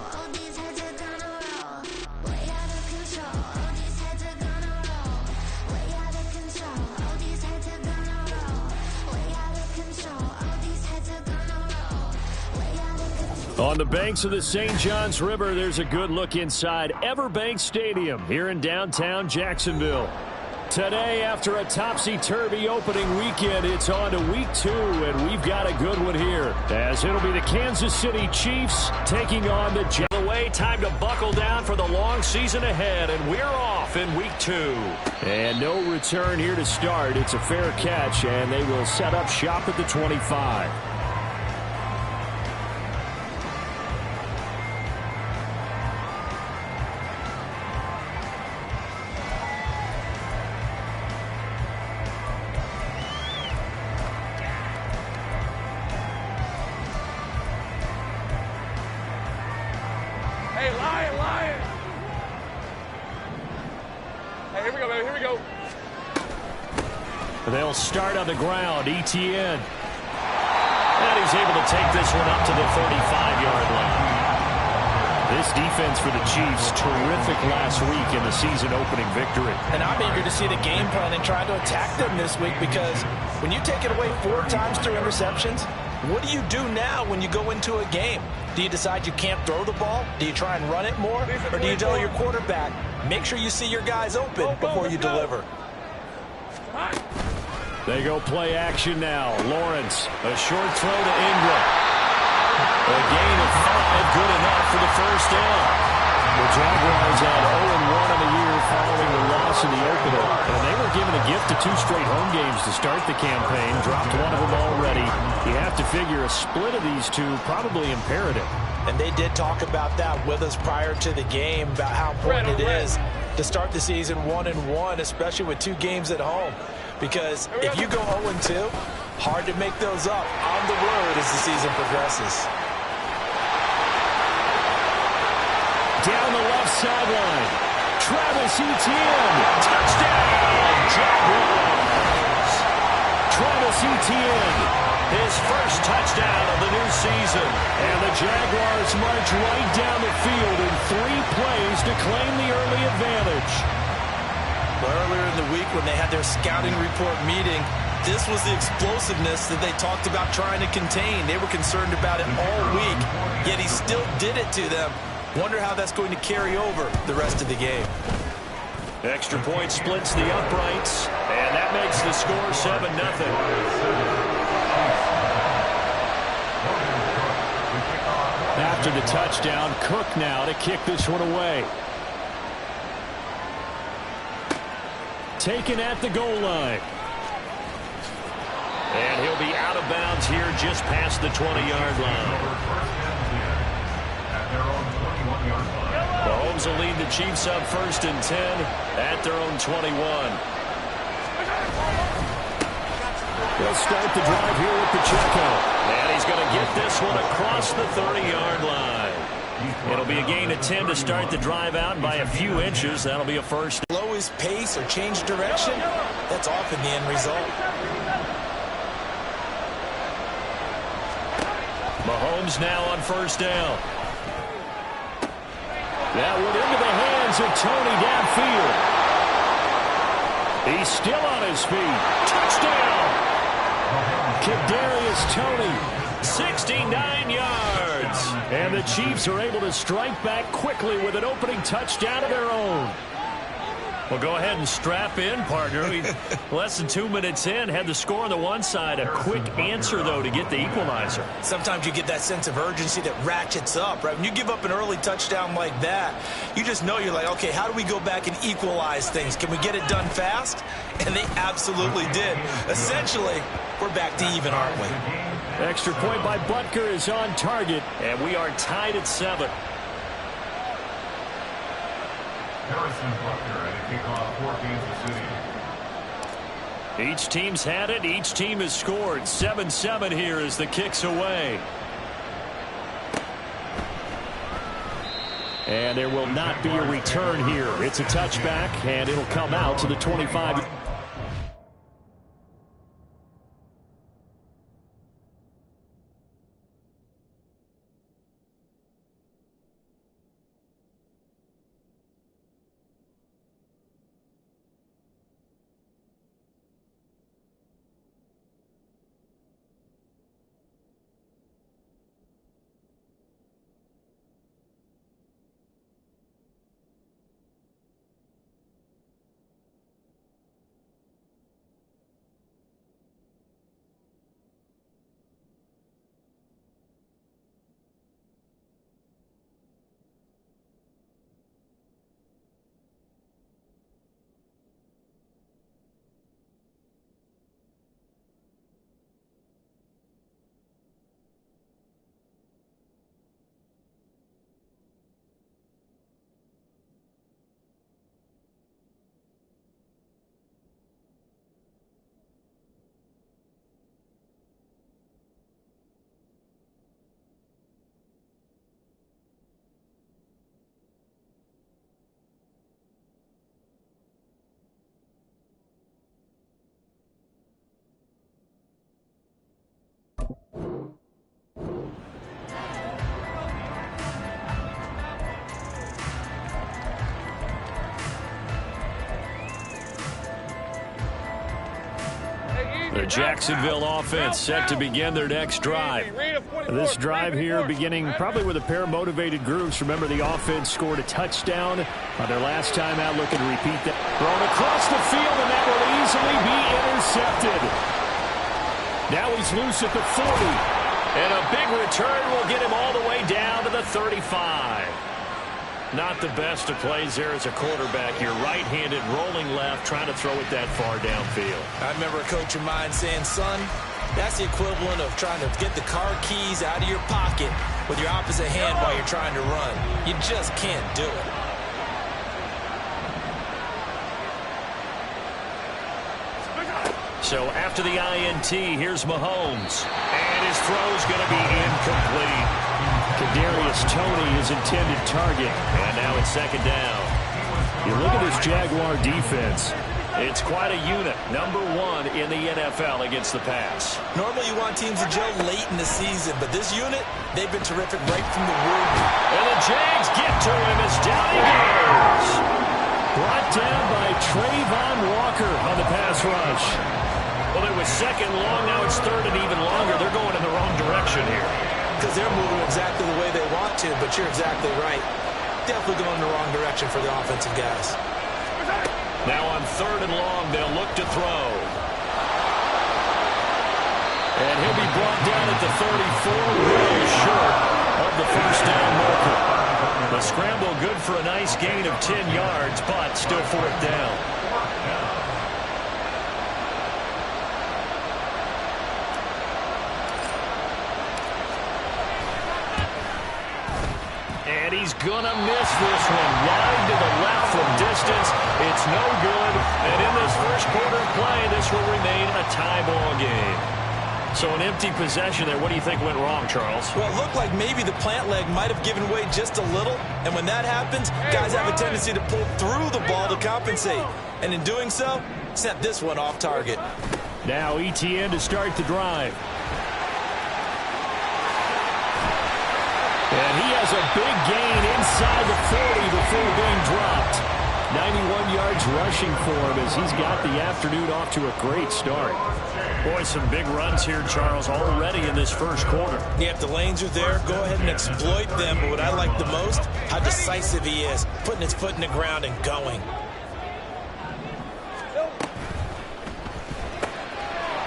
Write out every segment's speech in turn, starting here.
All these heads are gonna roll. Way out of control. All these heads are gonna roll. Way out of control. All these heads are gonna roll. Way out of control. All these heads are gonna roll. Way out of control. On the banks of the St. Johns River, there's a good look inside Everbank Stadium here in downtown Jacksonville. Today, after a topsy-turvy opening weekend, it's on to week 2, and we've got a good one here, as it'll be the Kansas City Chiefs taking on the Jets. Away, time to buckle down for the long season ahead, and we're off in week 2. And no return here to start. It's a fair catch, and they will set up shop at the 25. They'll start on the ground. Etienne. And he's able to take this one up to the 35-yard line. This defense for the Chiefs, terrific last week in the season-opening victory. And I'm eager to see the game plan and try to attack them this week, because when you take it away 4 times through interceptions, what do you do now when you go into a game? Do you decide you can't throw the ball? Do you try and run it more? Or do you tell your quarterback, make sure you see your guys open before you deliver? They go play action now. Lawrence, a short throw to Ingram. A gain of 5, good enough for the first down. The Jaguars had 0-1 on the year following the loss in the opener. And they were given a gift of 2 straight home games to start the campaign. Dropped one of them already. You have to figure a split of these two probably imperative. And they did talk about that with us prior to the game, about how important it is to start the season 1-1, especially with 2 games at home. Because if you go 0-2, hard to make those up on the road as the season progresses. Down the left sideline, Travis Etienne, touchdown, Jaguars. Travis Etienne, his first touchdown of the new season. And the Jaguars march right down the field in 3 plays to claim the early advantage. Earlier in the week when they had their scouting report meeting, this was the explosiveness that they talked about trying to contain. They were concerned about it all week, yet he still did it to them. Wonder how that's going to carry over the rest of the game. Extra point splits the uprights, and that makes the score 7-0. After the touchdown, Cook now to kick this one away. Taken at the goal line. And he'll be out of bounds here just past the 20-yard line. Mahomes will lead the Chiefs up 1st and 10 at their own 21. They'll start the drive here with Pacheco. And he's going to get this one across the 30-yard line. It'll be a gain of 10 to start the drive out by a few inches. That'll be a first. Slow his pace or change direction, that's often the end result. Mahomes now on 1st down. That one into the hands of Tony downfield. He's still on his feet. Touchdown! Kadarius Toney, 69 yards. And the Chiefs are able to strike back quickly with an opening touchdown of their own. Well, go ahead and strap in, partner. Less than 2 minutes in, had the score on the one side. A quick answer, though, to get the equalizer. Sometimes you get that sense of urgency that ratchets up, right? When you give up an early touchdown like that, you just know you're like, okay, how do we go back and equalize things? Can we get it done fast? And they absolutely did. Essentially, we're back to even, aren't we? Extra point by Butker is on target, and we are tied at 7. Harrison Butker at a kickoff for Kansas City. Each team's had it. Each team has scored. 7-7 here as the kick's away. And there will not be a return here. It's a touchback, and it'll come out to the 25. The Jacksonville offense set to begin their next drive. This drive here beginning probably with a pair of motivated groups. Remember, the offense scored a touchdown on their last time out, looking to repeat that. Thrown across the field, and that will easily be intercepted. Now he's loose at the 40. And a big return will get him all the way down to the 35. Not the best of plays there as a quarterback. You're right-handed, rolling left, trying to throw it that far downfield. I remember a coach of mine saying, son, that's the equivalent of trying to get the car keys out of your pocket with your opposite hand while you're trying to run. You just can't do it. So after the INT, here's Mahomes. And his throw's going to be incomplete. Kadarius Toney, his intended target. And now it's second down. You look at this Jaguar defense. It's quite a unit. Number 1 in the NFL against the pass. Normally you want teams to gel late in the season, but this unit, they've been terrific right from the word. And the Jags get to him as down he goes. Brought down by Trayvon Walker on the pass rush. Well, it was second long. Now it's third and even longer. They're going in the wrong direction here. Because they're moving exactly the way they want to, but you're exactly right. Definitely going in the wrong direction for the offensive guys. Now on third and long, they'll look to throw. And he'll be brought down at the 34, really short of the first down marker. The scramble good for a nice gain of 10 yards, but still fourth down. And he's going to miss this one. Wide to the left from distance. It's no good. And in this first quarter of play, this will remain a tie ball game. So an empty possession there. What do you think went wrong, Charles? Well, it looked like maybe the plant leg might have given way just a little. And when that happens, guys have a tendency to pull through the ball to compensate. And in doing so, sent this one off target. Now ETN to start the drive. And he has a big gain inside the 40 before being dropped. 91 yards rushing for him as he's got the afternoon off to a great start. Boy, some big runs here, Charles, already in this first quarter. Yeah, if the lanes are there, go ahead and exploit them. But what I like the most, how decisive he is, putting his foot in the ground and going.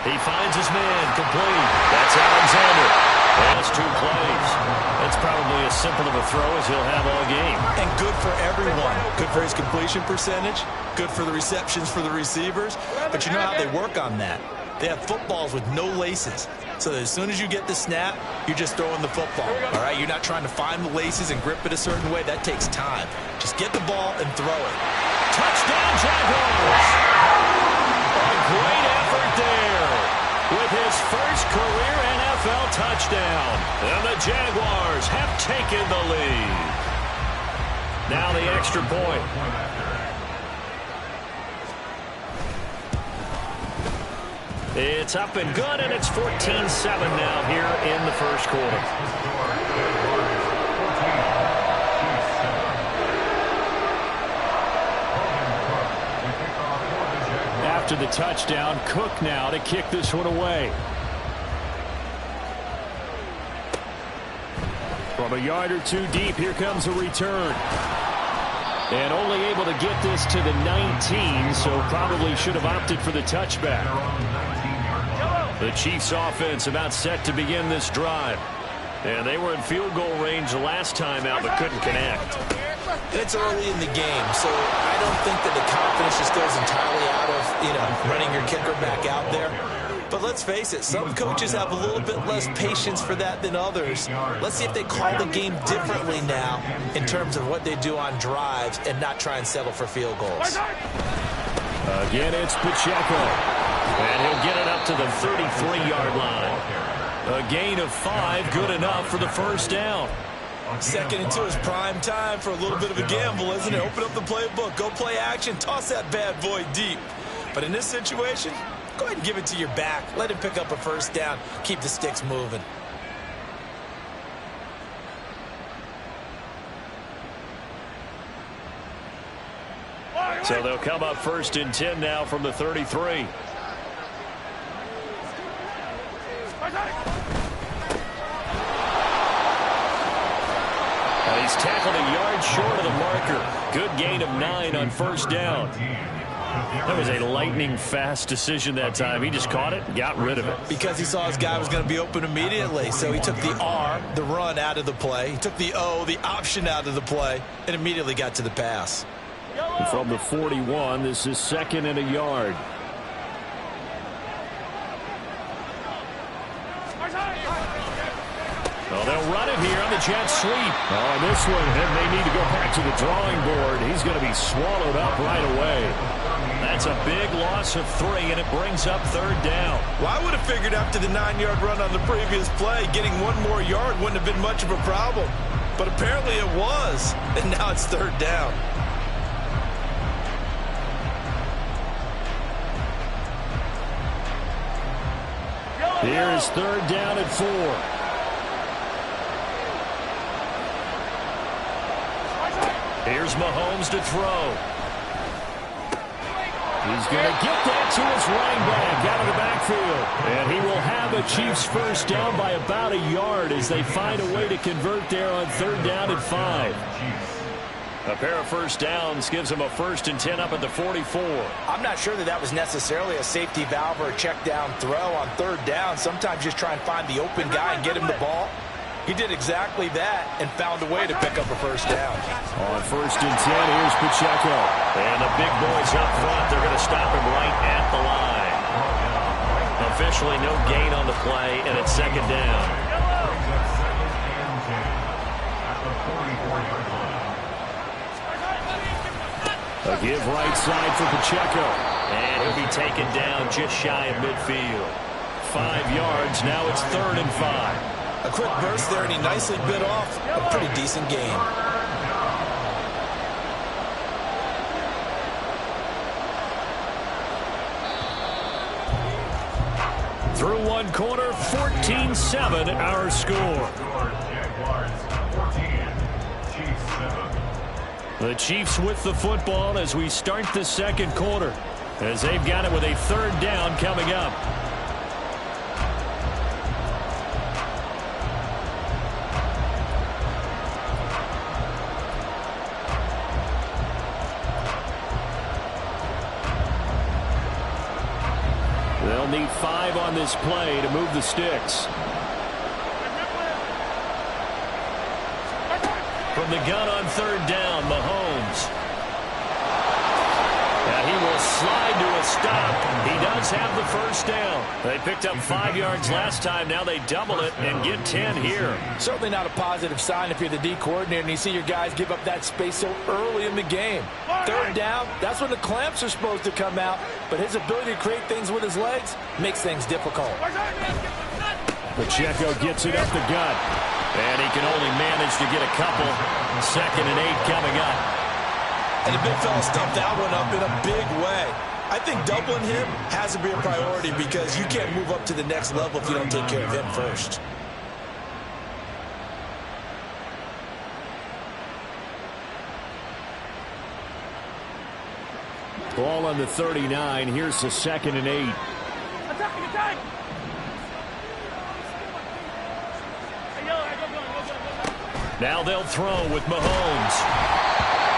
He finds his man, complete. That's Alexander. That's 2 plays. That's probably as simple of a throw as he'll have all game. And good for everyone. Good for his completion percentage. Good for the receptions for the receivers. But you know how they work on that. They have footballs with no laces. So that as soon as you get the snap, you're just throwing the football. All right, you're not trying to find the laces and grip it a certain way. That takes time. Just get the ball and throw it. Touchdown, Jaguars. A great effort there with his first career NFL touchdown. And the Jaguars have taken the lead. Now the extra point. It's up and good, and it's 14-7 now here in the first quarter. After the touchdown, Cook now to kick this one away. From a yard or 2 deep, here comes a return. And only able to get this to the 19, so probably should have opted for the touchback. The Chiefs offense about set to begin this drive. And they were in field goal range the last time out, but couldn't connect. And it's early in the game, so I don't think that the confidence just goes entirely out of, running your kicker back out there. But let's face it, some coaches have a little bit less patience for that than others. Let's see if they call the game differently now in terms of what they do on drives and not try and settle for field goals. Again, it's Pacheco. And he'll get it up to the 33-yard line. A gain of 5, good enough for the first down. Second and 2 is prime time for a little bit of a gamble, isn't it? Open up the playbook, go play action, toss that bad boy deep. But in this situation, go ahead and give it to your back. Let him pick up a first down. Keep the sticks moving. So they'll come up first and 10 now from the 33. a yard short of the marker. Good gain of 9 on first down. That was a lightning-fast decision that time. He just caught it and got rid of it. Because he saw his guy was going to be open immediately. So he took the R, the run, out of the play. He took the O, the option, out of the play, and immediately got to the pass. From the 41, this is 2nd and a yard. Well, they'll run it here on the jet sweep. Oh, this one, and they need to go back to the drawing board. He's going to be swallowed up right away. That's a big loss of 3, and it brings up 3rd down. Well, I would have figured after the 9-yard run on the previous play, getting 1 more yard wouldn't have been much of a problem. But apparently it was, and now it's 3rd down. Here is 3rd down at 4. Here's Mahomes to throw. He's going to get that to his running back out of the backfield. And he will have a Chiefs first down by about a yard as they find a way to convert there on 3rd down and 5. A pair of first downs gives him a 1st and 10 up at the 44. I'm not sure that was necessarily a safety valve or a check down throw on 3rd down. Sometimes just try and find the open guy and get him the ball. He did exactly that and found a way to pick up a first down. On 1st and 10, here's Pacheco. And the big boys up front, they're going to stop him right at the line. Officially no gain on the play, and it's 2nd down. A give right side for Pacheco. And he'll be taken down just shy of midfield. 5 yards, now it's 3rd and 5. A quick burst there, and he nicely bit off a pretty decent gain. Through one quarter, 14-7 our score. The Chiefs with the football as we start the 2nd quarter, as they've got it with a 3rd down coming up. They'll need 5 on this play to move the sticks. From the gun on 3rd down, Mahomes. And he will slide to a stop. He does have the first down. They picked up 5 yards last time. Now they double it and get 10 here. Certainly not a positive sign if you're the D coordinator and you see your guys give up that space so early in the game. 3rd down, that's when the clamps are supposed to come out. But his ability to create things with his legs makes things difficult. Pacheco gets it up the gut. And he can only manage to get a couple. 2nd and 8 coming up. And the big fella stuffed that one up in a big way. I think doubling him has to be a priority because you can't move up to the next level if you don't take care of him first. Ball on the 39. Here's the 2nd and 8. Now they'll throw with Mahomes.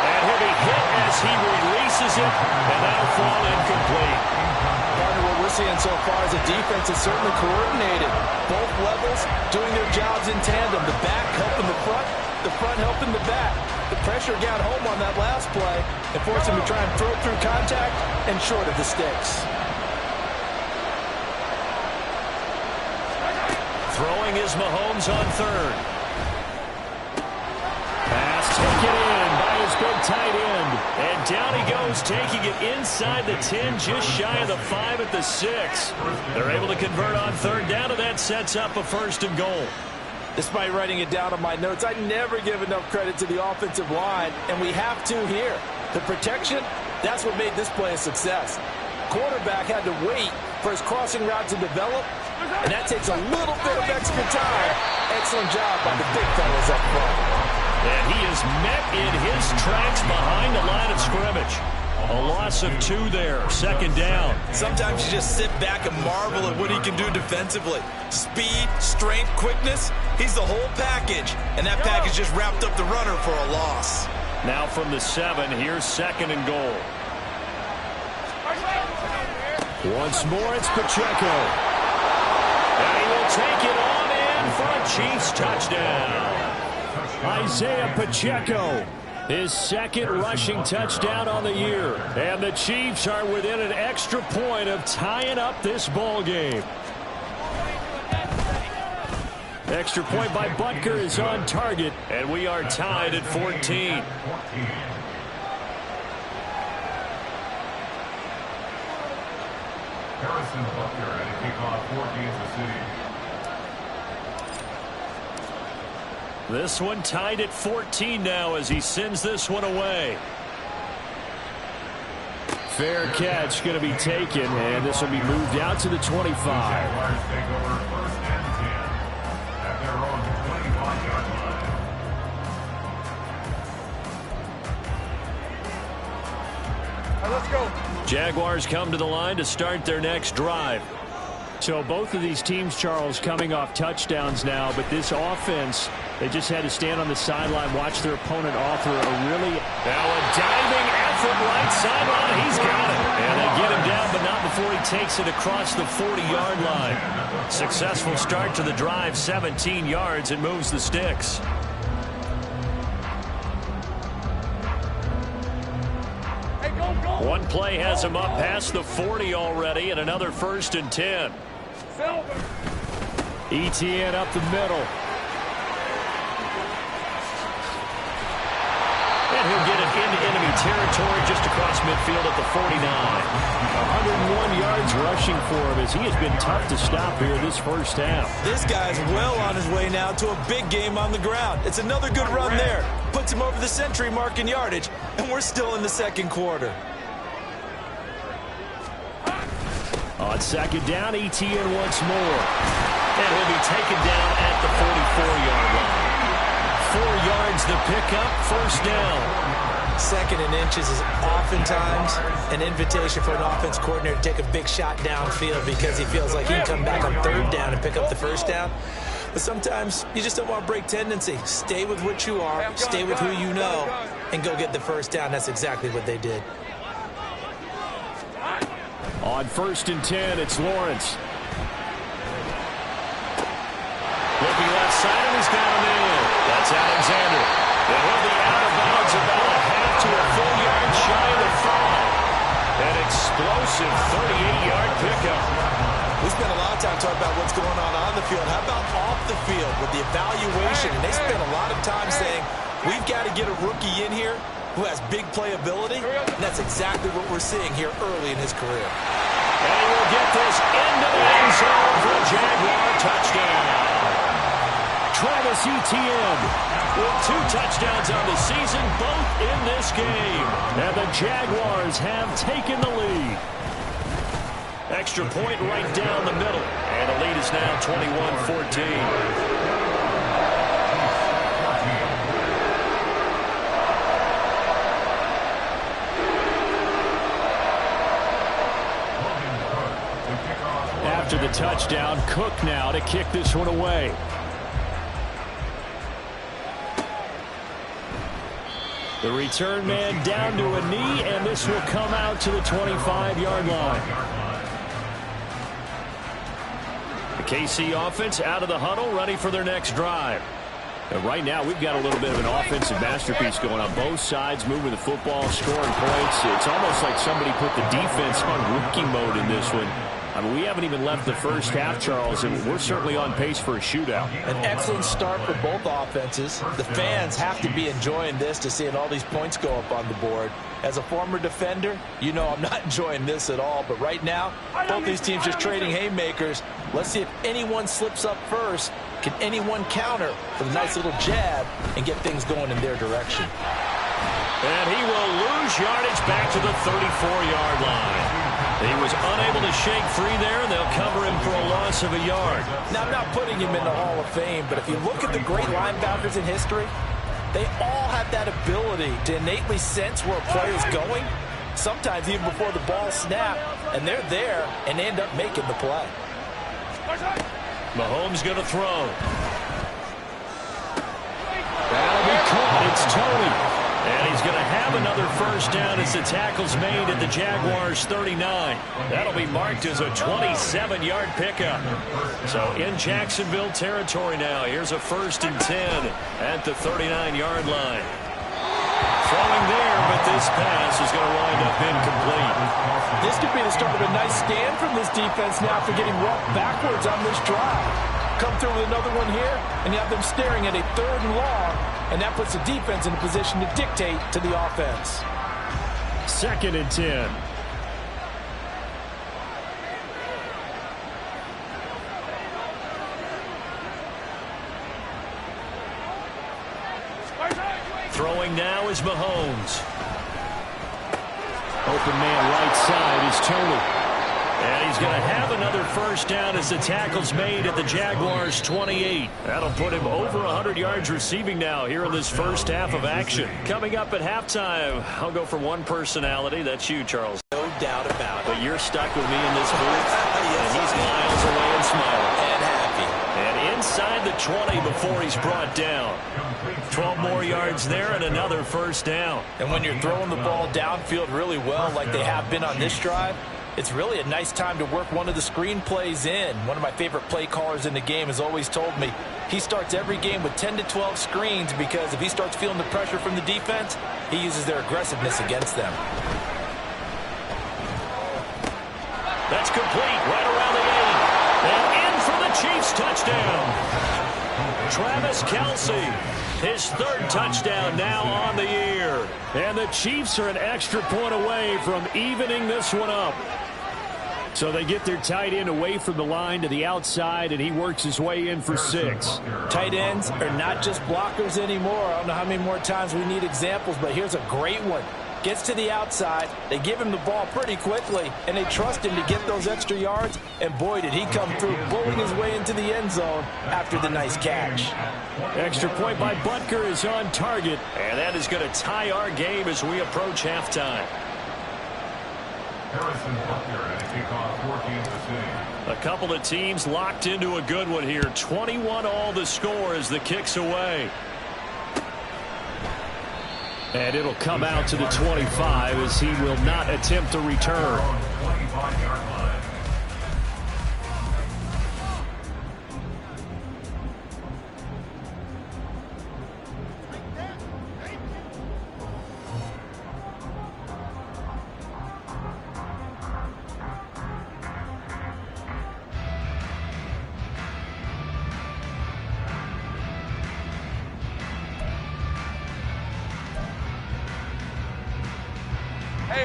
And he'll be hit as he releases it, and that'll fall incomplete. Partner, what we're seeing so far is a defense is certainly coordinated. Both levels doing their jobs in tandem. The back helping the front helping the back. The pressure got home on that last play and forced him to try and throw through contact and short of the sticks. Throwing is Mahomes on 3rd. Pass taken in by his big tight end. And down he goes, taking it inside the 10, just shy of the 5 at the 6. They're able to convert on 3rd down, and that sets up a 1st and goal. Despite writing it down on my notes, I never give enough credit to the offensive line, and we have to here. The protection, that's what made this play a success. Quarterback had to wait for his crossing route to develop, and that takes a little bit of extra time. Excellent job by the big fellas up front. And he is met in his tracks behind the line of scrimmage. A loss of 2 there, 2nd down. Sometimes you just sit back and marvel at what he can do defensively. Speed, strength, quickness, he's the whole package. And that package just wrapped up the runner for a loss. Now from the 7, here's 2nd and goal. Once more, it's Pacheco. And he will take it on in for a Chiefs touchdown. Isaiah Pacheco, his 2nd rushing touchdown on the year. And the Chiefs are within an extra point of tying up this ball game. Extra point by Butker is on target, and we are tied at 14. Harrison Butker at a kickoff for Kansas City. This one tied at 14 now as he sends this one away. Fair catch going to be taken, and this will be moved out to the 25. Jaguars take over 1st and 10 at their own 25-yard line. Let's go. Jaguars come to the line to start their next drive. So both of these teams, Charles, coming off touchdowns now, but this offense, they just had to stand on the sideline, watch their opponent offer a really... Now a diving effort right sideline. He's got it. And they get him down, but not before he takes it across the 40-yard line. Successful start to the drive, 17 yards, and moves the sticks. One play has him up past the 40 already, and another 1st and 10. ETN up the middle. And he'll get it into enemy territory just across midfield at the 49. 101 yards rushing for him as he has been tough to stop here this first half. This guy's well on his way now to a big game on the ground. It's another good run there. Puts him over the century mark in yardage, and we're still in the 2nd quarter. On 2nd down, ETN once more. And he'll be taken down at the 44-yard line. 4 yards the pickup, 1st down. 2nd and inches is oftentimes an invitation for an offense coordinator to take a big shot downfield because he feels like he can come back on 3rd down and pick up the 1st down. But sometimes you just don't want to break tendency. Stay with what you are, stay with who you know, and go get the 1st down. That's exactly what they did. On 1st and 10, it's Lawrence. Looking left side, and he's got him in. That's Alexander. And he'll be out of bounds about a half to a full yard shy of the 5. An explosive 38-yard pickup. We spent a lot of time talking about what's going on the field. How about off the field with the evaluation? And they spent a lot of time saying, we've got to get a rookie in here who has big playability, and that's exactly what we're seeing here early in his career. And he will get this into the end zone for a Jaguar touchdown. Travis Etienne with 2 touchdowns on the season, both in this game. And the Jaguars have taken the lead. Extra point right down the middle. And the lead is now 21-14. After the touchdown, Cook now to kick this one away. The return man down to a knee, and this will come out to the 25-yard line. The KC offense out of the huddle, ready for their next drive. And right now, we've got a little bit of an offensive masterpiece going on both sides, moving the football, scoring points. It's almost like somebody put the defense on rookie mode in this one. I mean, we haven't even left the first half, Charles, and we're certainly on pace for a shootout. An excellent start for both offenses. The fans have to be enjoying this to seeing all these points go up on the board. As a former defender, you know I'm not enjoying this at all. But right now, both these teams just trading haymakers. Let's see if anyone slips up first. Can anyone counter for the nice little jab and get things going in their direction? And he will lose yardage back to the 34-yard line. He was unable to shake free there, and they'll cover him for a loss of a yard. Now, I'm not putting him in the Hall of Fame, but if you look at the great linebackers in history, they all have that ability to innately sense where a play is going sometimes even before the ball snapped, and they're there and they end up making the play. Mahomes going to throw. That'll be caught. It's Tony. And he's going to have another first down as the tackle's made at the Jaguars' 39. That'll be marked as a 27-yard pickup. So in Jacksonville territory now. Here's a 1st and 10 at the 39-yard line. Throwing there, but this pass is going to wind up incomplete. This could be the start of a nice stand from this defense now for getting walked backwards on this drive. Come through with another one here, and you have them staring at a 3rd and long, and that puts the defense in a position to dictate to the offense. 2nd and 10. Throwing now is Mahomes. Open man right side is Tony. And he's going to have another first down as the tackle's made at the Jaguars' 28. That'll put him over 100 yards receiving now here in this first half of action. Coming up at halftime, I'll go for one personality. That's you, Charles. No doubt about it. But you're stuck with me in this booth. And he's miles away and smiling. And happy. And inside the 20 before he's brought down. 12 more yards there and another first down. And when you're throwing the ball downfield really well like they have been on this drive, it's really a nice time to work one of the screen plays in. One of my favorite play callers in the game has always told me he starts every game with 10 to 12 screens because if he starts feeling the pressure from the defense, he uses their aggressiveness against them. That's complete right around the 8. And in for the Chiefs touchdown. Travis Kelce, his 3rd touchdown now on the year. And the Chiefs are an extra point away from evening this one up. So they get their tight end away from the line to the outside, and he works his way in for 6. Tight ends are not just blockers anymore. I don't know how many more times we need examples, but here's a great one. Gets to the outside, they give him the ball pretty quickly, and they trust him to get those extra yards, and boy, did he come through, bullying his way into the end zone after the nice catch. Extra point by Butker is on target, and that is going to tie our game as we approach halftime. A couple of teams locked into a good one here. 21 all the score as the kick's away. And it'll come out to the 25 as he will not attempt a return.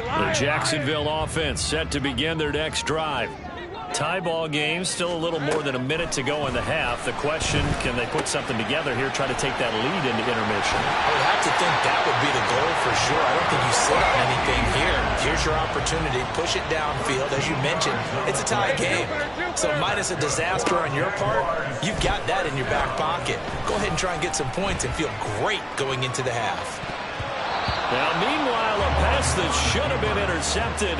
The Jacksonville offense set to begin their next drive. Tie ball game, still a little more than a minute to go in the half. The question, can they put something together here, try to take that lead into intermission? I would have to think that would be the goal for sure. I don't think you sit on anything here. Here's your opportunity. Push it downfield. As you mentioned, it's a tie game. So minus a disaster on your part, you've got that in your back pocket. Go ahead and try and get some points and feel great going into the half. Now, meanwhile, a pass that should have been intercepted,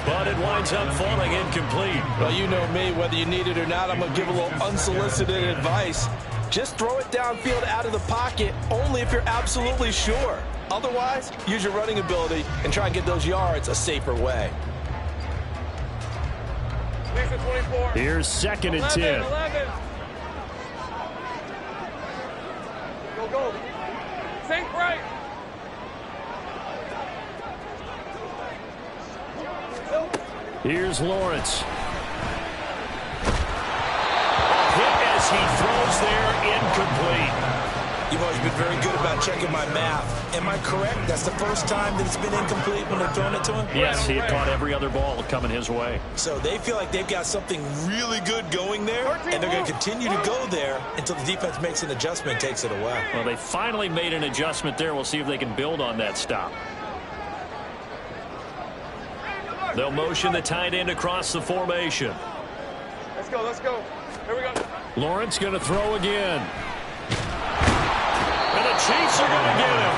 but it winds up falling incomplete. Well, you know me, whether you need it or not, I'm going to give a little unsolicited advice. Just throw it downfield out of the pocket only if you're absolutely sure. Otherwise, use your running ability and try and get those yards a safer way. Here's 2nd and 10. 11. Go. Think right. Here's Lawrence. Hit as he throws there, incomplete. You've always been very good about checking my math. Am I correct? That's the first time that it's been incomplete when they've thrown it to him? Yes, he had caught every other ball coming his way. So they feel like they've got something really good going there, and they're going to continue to go there until the defense makes an adjustment and takes it away. Well, they finally made an adjustment there. We'll see if they can build on that stop. They'll motion the tight end across the formation. Let's go. Here we go. Lawrence going to throw again. And the Chiefs are going to get him.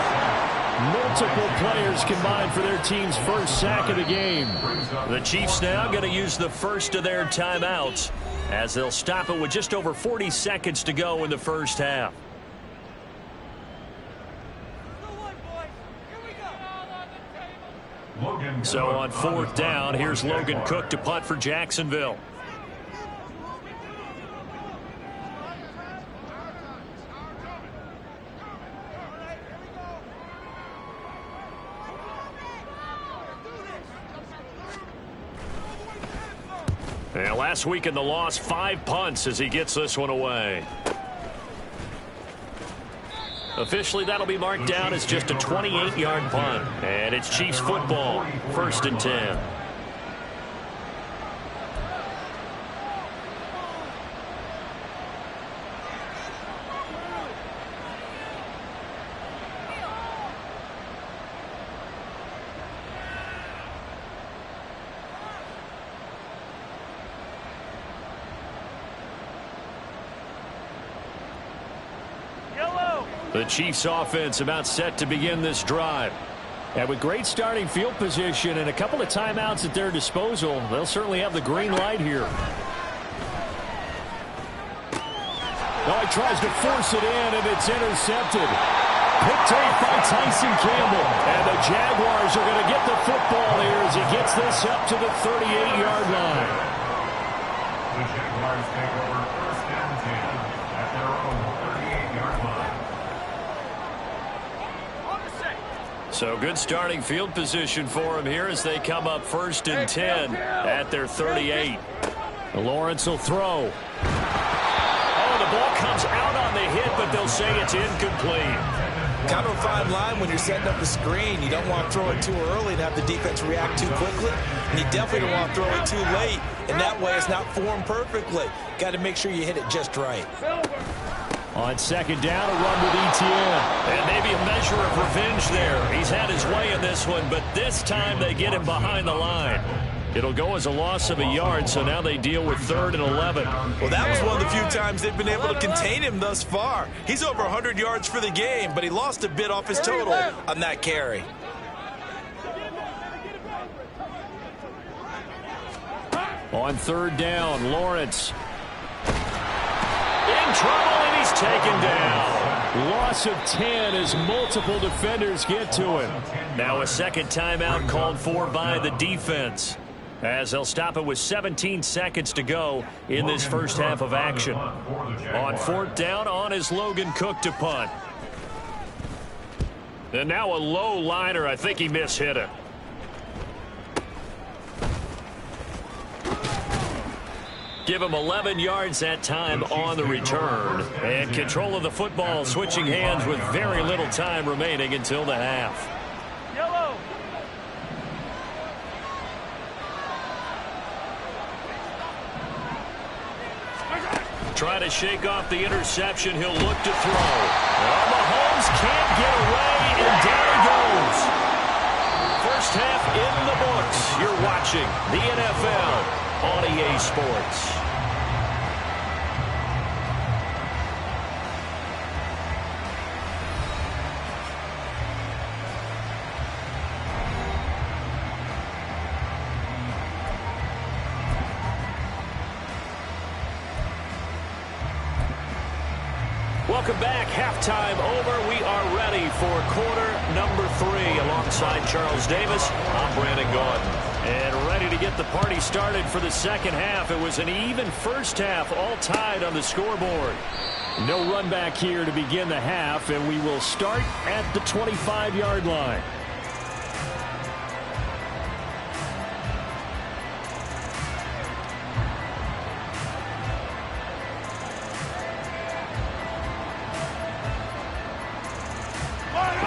multiple players combined for their team's first sack of the game. The Chiefs now going to use the first of their timeouts as they'll stop it with just over 40 seconds to go in the first half. So on fourth down, here's Logan Cook to punt for Jacksonville. And last week in the loss, 5 punts as he gets this one away. Officially, that'll be marked down as just a 28-yard punt. And it's Chiefs football, 1st and 10. The Chiefs offense about set to begin this drive. And with great starting field position and a couple of timeouts at their disposal, they'll certainly have the green light here. Oh, he tries to force it in, and it's intercepted. Picked off by Tyson Campbell. And the Jaguars are going to get the football here as he gets this up to the 38-yard line. The Jaguars take over 1st and 10 at their own 38-yard line. So good starting field position for him here as they come up 1st and 10 at their 38. Lawrence will throw. Oh, the ball comes out on the hit, but they'll say it's incomplete. Kind of a fine line when you're setting up the screen. You don't want to throw it too early and have the defense react too quickly. And you definitely don't want to throw it too late, and that way it's not formed perfectly. Got to make sure you hit it just right. On 2nd down, a run with Etienne. And maybe a measure of revenge there. He's had his way in this one, but this time they get him behind the line. It'll go as a loss of a yard, so now they deal with 3rd and 11. Well, that was one of the few times they've been able to contain him thus far. He's over 100 yards for the game, but he lost a bit off his total on that carry. On 3rd down, Lawrence. In trouble, and he's taken down. Loss of 10 as multiple defenders get to him. Now a second timeout called for by the defense, as they'll stop it with 17 seconds to go in this first half of action. On 4th down, on is Logan Cook to punt. And now a low liner. I think he mishit it. Give him 11 yards that time on the return. And control of the football switching hands with very little time remaining until the half. Yellow. Trying to shake off the interception. He'll look to throw. Well, Mahomes can't get away, and down he goes. First half in the books. You're watching the NFL on EA Sports. Welcome back. Halftime over. We are ready for quarter number 3. Alongside Charles Davis, I'm Brandon Gordon. And ready to get the party started for the second half. It was an even first half, all tied on the scoreboard. No run back here to begin the half, and we will start at the 25-yard line.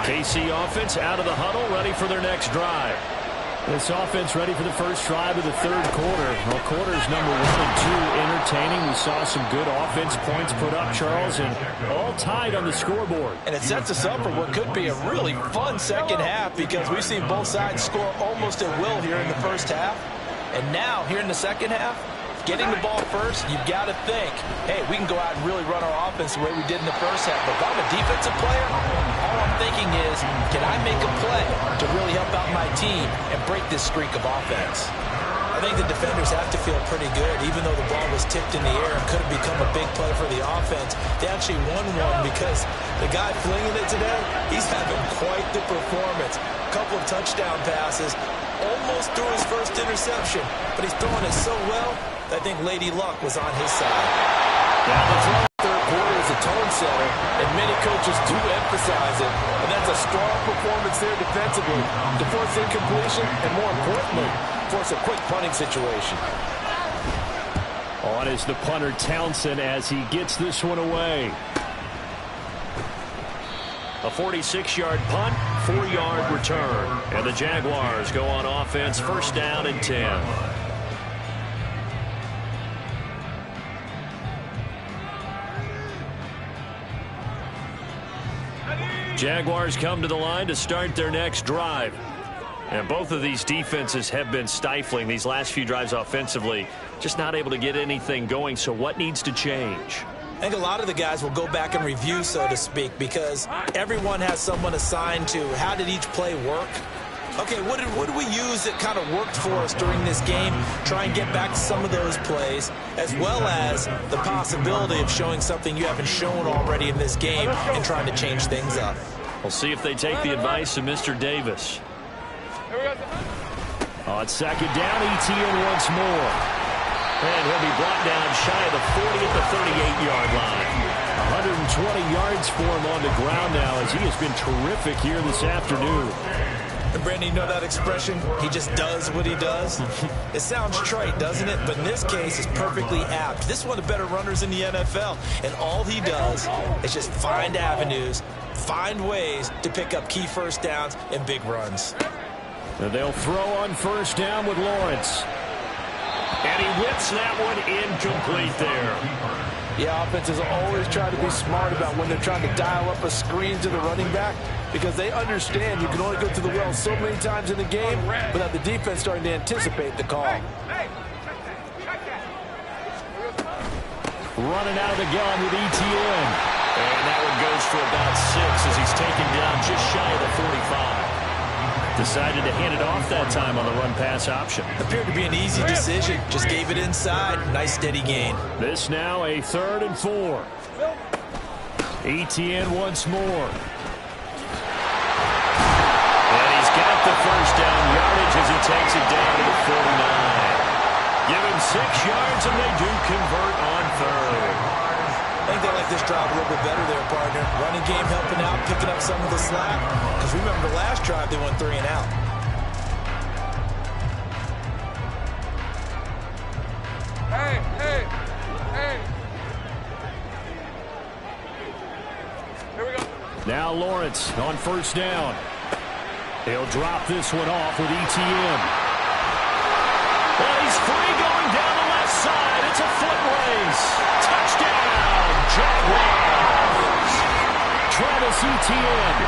KC offense out of the huddle, ready for their next drive. This offense ready for the first drive of the third quarter. Well, quarters number 1 and 2 entertaining. We saw some good offense points put up, Charles, and all tied on the scoreboard. And it sets us up for what could be a really fun second half, because we've seen both sides score almost at will here in the first half. And now, here in the second half, getting the ball first, you've got to think, hey, we can go out and really run our offense the way we did in the first half. But if I'm a defensive player, all I'm thinking is, can I make a play to really help out my team and break this streak of offense? I think the defenders have to feel pretty good, even though the ball was tipped in the air and could have become a big play for the offense. They actually won one because the guy flinging it today, he's having quite the performance. A couple of touchdown passes, almost threw his first interception, but he's throwing it so well that I think Lady Luck was on his side. Now the third quarter is a tone setter, and many coaches do emphasize it, and that's a strong performance there defensively to force incompletion and, more importantly, force a quick punting situation. On is the punter Townsend as he gets this one away. A 46-yard punt, 4-yard return. And the Jaguars go on offense, first down and 10. Jaguars come to the line to start their next drive. And both of these defenses have been stifling these last few drives offensively. Just not able to get anything going. So what needs to change? I think a lot of the guys will go back and review, so to speak, because everyone has someone assigned to how did each play work. Okay, what did we use that kind of worked for us during this game? Try and get back to some of those plays, as well as the possibility of showing something you haven't shown already in this game and trying to change things up. We'll see if they take the advice of Mr. Davis. On second down, ETN once more. And he'll be brought down shy of the 40 at the 38-yard line. 120 yards for him on the ground now as he has been terrific here this afternoon. And Brandon, you know that expression, he just does what he does? It sounds trite, doesn't it? But in this case, it's perfectly apt. This is one of the better runners in the NFL, and all he does is just find avenues, find ways to pick up key first downs and big runs. And they'll throw on first down with Lawrence. And he whips that one incomplete there. Yeah, offenses always try to be smart about when they're trying to dial up a screen to the running back, because they understand you can only go to the well so many times in the game without the defense starting to anticipate the call. Running out of the gun with ETN. And that one goes for about 6 as he's taken down just shy of the 45. Decided to hand it off that time on the run-pass option. Appeared to be an easy decision. Just gave it inside. Nice steady gain. This now a 3rd and 4. ETN once more. And he's got the first down yardage as he takes it down to the 49. Give him 6 yards and they do convert on 3rd. I think they like this drive a little bit better there, partner. Running game helping out, picking up some of the slack. Because remember the last drive, they went 3 and out. Hey. Here we go. Now Lawrence on first down. He'll drop this one off with ETN. Well, he's free going down the left side. It's a foot race. Touchdown, Jaguars. Travis Etienne,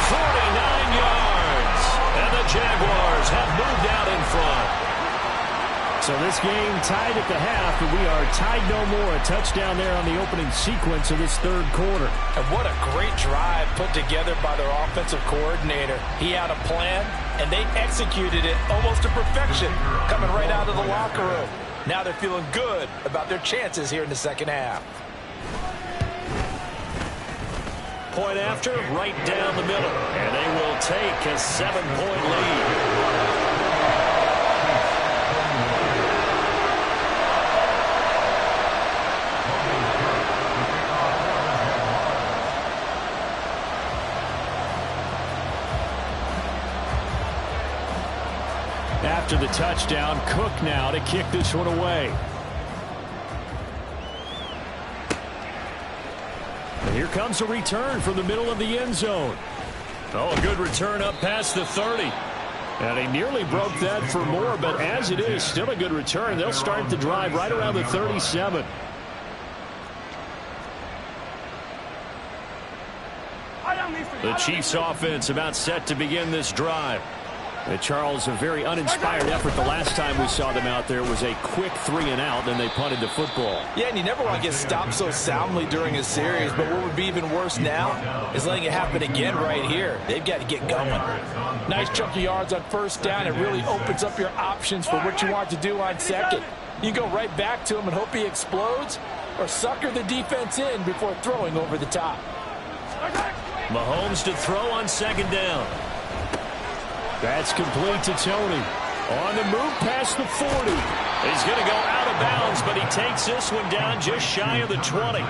49 yards. And the Jaguars have moved out in front. So this game tied at the half, but we are tied no more. A touchdown there on the opening sequence of this 3rd quarter. And what a great drive put together by their offensive coordinator. He had a plan, and they executed it almost to perfection, coming right out of the locker room. Now they're feeling good about their chances here in the second half. Point after, right down the middle. And they will take a 7-point lead. After the touchdown, Cook now to kick this one away. And here comes a return from the middle of the end zone. Oh, a good return up past the 30. And he nearly broke that for more, but as it is, still a good return. They'll start the drive right around the 37. The Chiefs offense about set to begin this drive. Charles, a very uninspired effort the last time we saw them out there was a quick 3-and-out, then they punted the football. Yeah, and you never want to get stopped so soundly during a series, but what would be even worse now is letting it happen again right here. They've got to get going. Nice chunk of yards on first down. It really opens up your options for what you want to do on second. You go right back to him and hope he explodes, or sucker the defense in before throwing over the top. Mahomes to throw on second down. That's complete to Tony. On the move past the 40. He's going to go out of bounds, but he takes this one down just shy of the 20.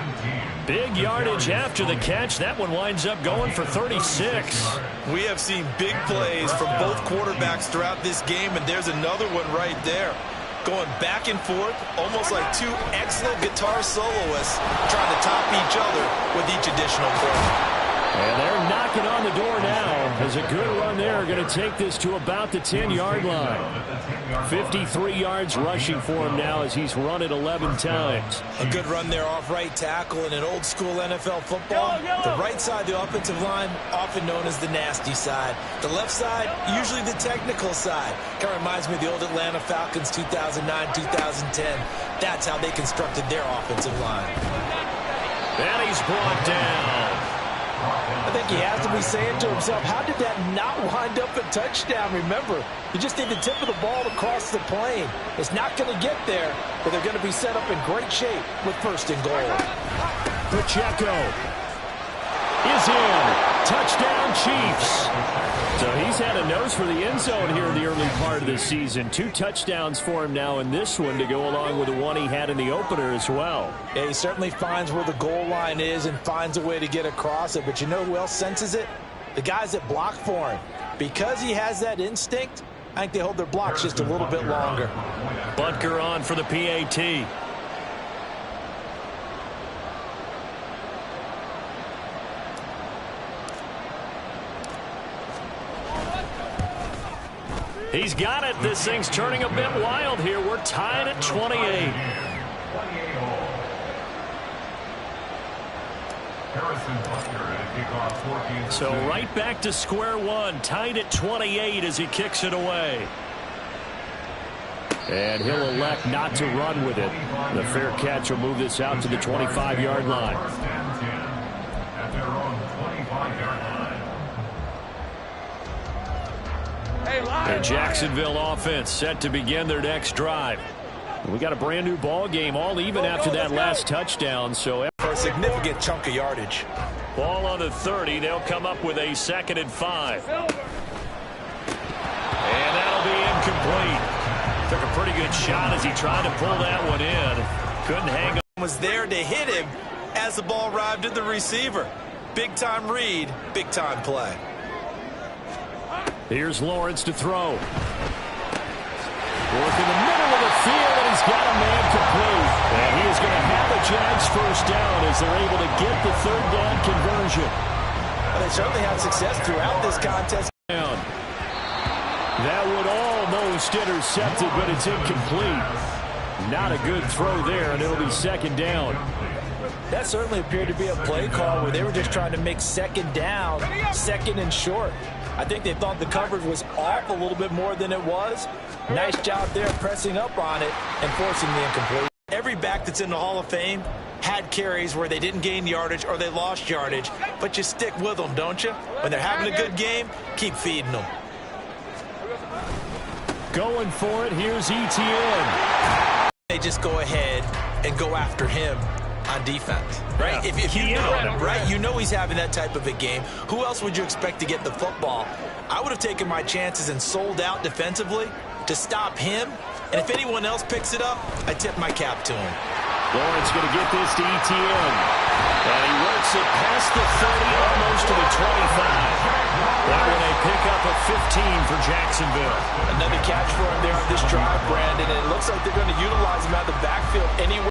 Big yardage after the catch. That one winds up going for 36. We have seen big plays from both quarterbacks throughout this game, and there's another one right there. Going back and forth, almost like two excellent guitar soloists trying to top each other with each additional play. And they're knocking on the door now as a good run there. Going to take this to about the 10-yard line. 53 yards rushing for him now as he's run it 11 times. A good run there off right tackle in an old-school NFL football. The right side of the offensive line, often known as the nasty side. The left side, usually the technical side. Kind of reminds me of the old Atlanta Falcons 2009-2010. That's how they constructed their offensive line. And he's brought down. I think he has to be saying to himself, how did that not wind up a touchdown? Remember, you just need the tip of the ball to cross the plane. It's not going to get there, but they're going to be set up in great shape with first and goal. Pacheco is in. Touchdown, Chiefs. So he's had a nose for the end zone here in the early part of the season. 2 touchdowns for him now in this one to go along with the one he had in the opener as well. Yeah, he certainly finds where the goal line is and finds a way to get across it. But you know who else senses it? The guys that block for him. Because he has that instinct, I think they hold their blocks just a little bit longer. Butker on for the PAT. He's got it. This thing's turning a bit wild here. We're tied at 28. So right back to square one. Tied at 28 as he kicks it away. And he'll elect not to run with it. The fair catch will move this out to the 25-yard line. At their own 25-yard line. The Jacksonville offense set to begin their next drive. We got a brand new ball game, all even after that last touchdown. So For a significant chunk of yardage. Ball on the 30. They'll come up with a 2nd and 5. And that'll be incomplete. Took a pretty good shot as he tried to pull that one in. Couldn't hang on. Was there to hit him as the ball arrived at the receiver. Big time read, big time play. Here's Lawrence to throw. Work in the middle of the field, and he's got a man complete. And he is going to have the Jags first down as they're able to get the 3rd down conversion. Well, they certainly had success throughout this contest. That would almost intercept it, but it's incomplete. Not a good throw there, and it'll be 2nd down. That certainly appeared to be a play call where they were just trying to make 2nd down, 2nd and short. I think they thought the coverage was off a little bit more than it was. Nice job there pressing up on it and forcing the incomplete. Every back that's in the Hall of Fame had carries where they didn't gain yardage or they lost yardage, but you stick with them, don't you? When they're having a good game, keep feeding them. Going for it, here's ETN. They just go ahead and go after him on defense, right? Yeah. If you know him, right? You know he's having that type of a game. Who else would you expect to get the football? I would have taken my chances and sold out defensively to stop him. And if anyone else picks it up, I tip my cap to him. Lawrence going to get this to ETN. And he works it past the 30, almost to the 25. That one a pickup of 15 for Jacksonville. Another catch for him there on this drive, Brandon. And it looks like they're going to utilize him out of the backfield anyway.